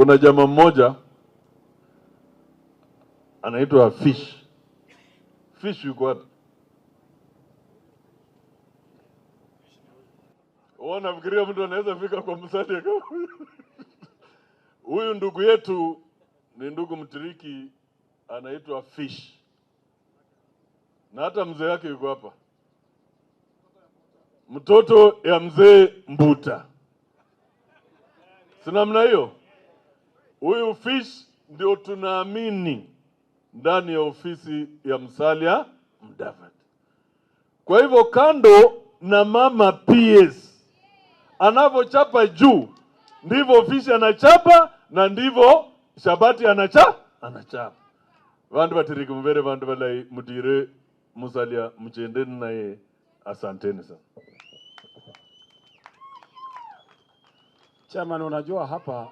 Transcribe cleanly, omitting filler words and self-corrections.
Kuna jamaa mmoja anaitwa Fish. Fish yuko wapi? Nafikiria mtu anaweza fika kwa Musalia kama huyu. Ndugu yetu ni ndugu Mtiriki, anaitwa Fish, na hata mzee yake yuko hapa, mtoto ya mzee Mbuta, si namna hiyo? Huyu Fish ndio tunaamini ndani ya ofisi ya Musalia Mudavadi. Kwa hivyo kando na mama PS anavyochapa juu, ndivyo Fish anachapa, na ndivyo Shabati anachapa. Vandu batiriki mbere, vandu balai mutire Musalia mchendeni naye. Asanteni sana. Chairman, unajua hapa